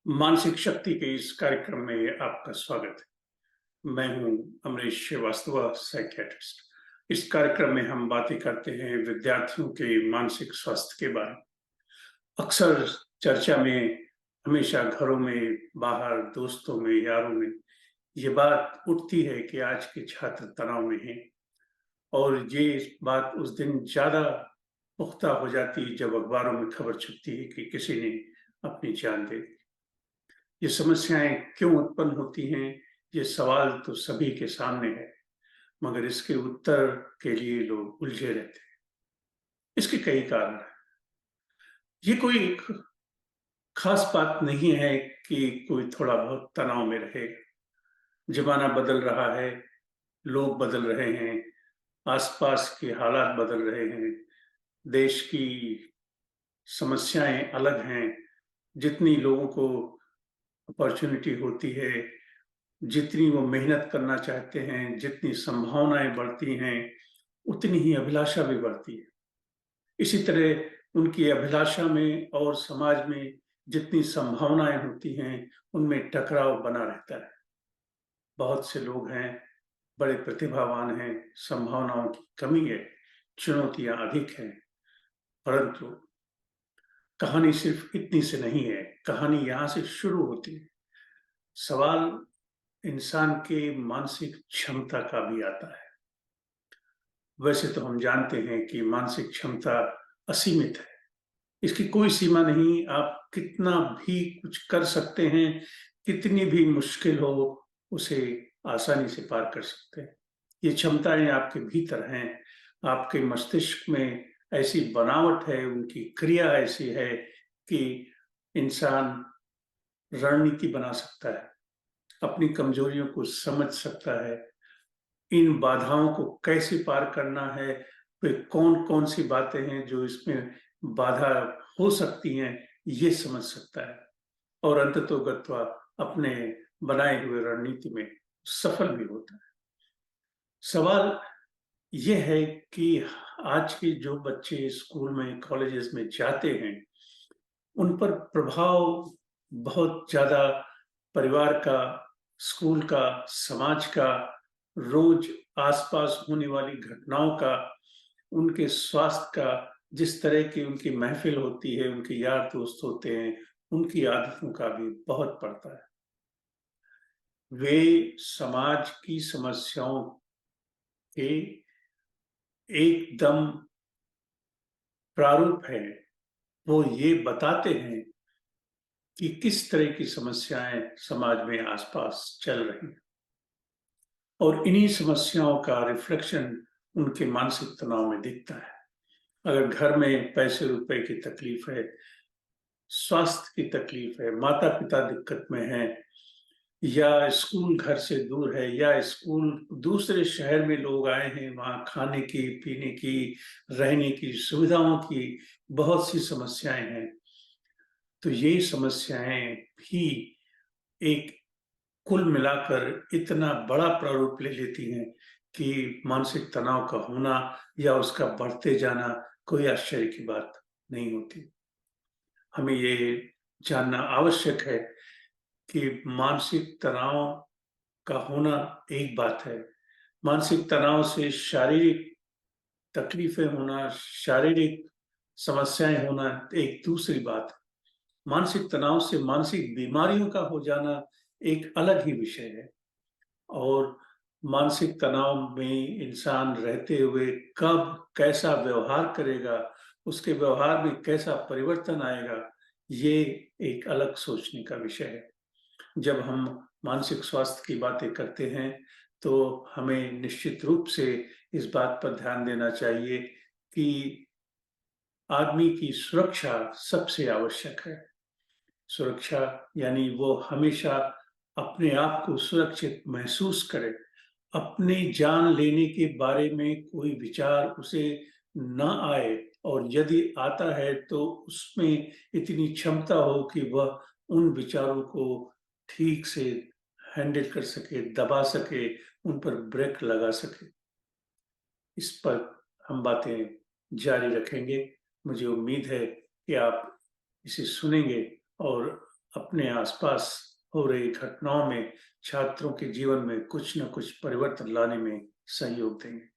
मानसिक शक्ति के इस कार्यक्रम में आपका स्वागत है। मैं हूं अमरीश श्रीवास्तव, साइकियाट्रिस्ट। इस कार्यक्रम में हम बातें करते हैं विद्यार्थियों के मानसिक स्वास्थ्य के बारे में। अक्सर चर्चा में हमेशा घरों में, बाहर, दोस्तों में, यारों में ये बात उठती है कि आज के छात्र तनाव में हैं। और ये बात उस दिन ज्यादा पुख्ता हो जाती है जब अखबारों में खबर छपती है कि किसी ने अपनी जान दे दी। ये समस्याएं क्यों उत्पन्न होती हैं? ये सवाल तो सभी के सामने है, मगर इसके उत्तर के लिए लोग उलझे रहते हैं। इसके कई कारण हैं। ये कोई एक खास बात नहीं है कि कोई थोड़ा बहुत तनाव में रहेगा। जमाना बदल रहा है, लोग बदल रहे हैं, आसपास के हालात बदल रहे हैं, देश की समस्याएं अलग हैं। जितनी लोगों को अपॉर्चुनिटी होती है, जितनी वो मेहनत करना चाहते हैं, जितनी संभावनाएं बढ़ती हैं, उतनी ही अभिलाषा भी बढ़ती है। इसी तरह उनकी अभिलाषा में और समाज में जितनी संभावनाएं होती हैं, उनमें टकराव बना रहता है। बहुत से लोग हैं, बड़े प्रतिभावान हैं, संभावनाओं की कमी है, चुनौतियां अधिक हैं, परंतु कहानी सिर्फ इतनी से नहीं है। कहानी यहाँ से शुरू होती है। सवाल इंसान के मानसिक क्षमता का भी आता है। वैसे तो हम जानते हैं कि मानसिक क्षमता असीमित है। इसकी कोई सीमा नहीं। आप कितना भी कुछ कर सकते हैं, कितनी भी मुश्किल हो, उसे आसानी से पार कर सकते हैं। ये क्षमताएं आपके भीतर हैं। आपके मस्तिष्क में ऐसी बनावट है, उनकी क्रिया ऐसी है कि इंसान रणनीति बना सकता है, अपनी कमजोरियों को समझ सकता है, इन बाधाओं को कैसे पार करना है, फिर कौन-कौन सी बातें हैं जो इसमें बाधा हो सकती हैं, ये समझ सकता है और अंततोगत्वा अपने बनाए हुए रणनीति में सफल भी होता है। सवाल ये है कि आज के जो बच्चे स्कूल में, कॉलेजेस में जाते हैं, उन पर प्रभाव बहुत ज़्यादा परिवार का, स्कूल का, समाज का, रोज आसपास होने वाली घटनाओं का, उनके स्वास्थ्य का, जिस तरह की उनकी महफिल होती है, उनके यार दोस्त होते हैं, उनकी आदतों का भी बहुत पड़ता है। वे समाज की समस्याओं के एकदम प्रारूप है। वो ये बताते हैं कि किस तरह की समस्याएं समाज में आसपास चल रही हैं और इन्हीं समस्याओं का रिफ्लेक्शन उनके मानसिक तनाव में दिखता है। अगर घर में पैसे रुपए की तकलीफ है, स्वास्थ्य की तकलीफ है, माता पिता दिक्कत में है, या स्कूल घर से दूर है, या स्कूल दूसरे शहर में लोग आए हैं, वहाँ खाने की, पीने की, रहने की सुविधाओं की बहुत सी समस्याएं हैं, तो ये समस्याएं भी एक कुल मिलाकर इतना बड़ा प्रारूप ले लेती हैं कि मानसिक तनाव का होना या उसका बढ़ते जाना कोई आश्चर्य की बात नहीं होती। हमें ये जानना आवश्यक है कि मानसिक तनाव का होना एक बात है, मानसिक तनाव से शारीरिक तकलीफें होना, शारीरिक समस्याएं होना एक दूसरी बात है। मानसिक तनाव से मानसिक बीमारियों का हो जाना एक अलग ही विषय है। और मानसिक तनाव में इंसान रहते हुए कब कैसा व्यवहार करेगा, उसके व्यवहार में कैसा परिवर्तन आएगा, ये एक अलग सोचने का विषय है। जब हम मानसिक स्वास्थ्य की बातें करते हैं, तो हमें निश्चित रूप से इस बात पर ध्यान देना चाहिए कि आदमी की सुरक्षा सबसे आवश्यक है। सुरक्षा यानी वो हमेशा अपने आप को सुरक्षित महसूस करे। अपनी जान लेने के बारे में कोई विचार उसे ना आए, और यदि आता है तो उसमें इतनी क्षमता हो कि वह उन विचारों को ठीक से हैंडल कर सके, दबा सके, उन पर ब्रेक लगा सके। इस पर हम बातें जारी रखेंगे। मुझे उम्मीद है कि आप इसे सुनेंगे और अपने आसपास हो रही घटनाओं में छात्रों के जीवन में कुछ न कुछ परिवर्तन लाने में सहयोग देंगे।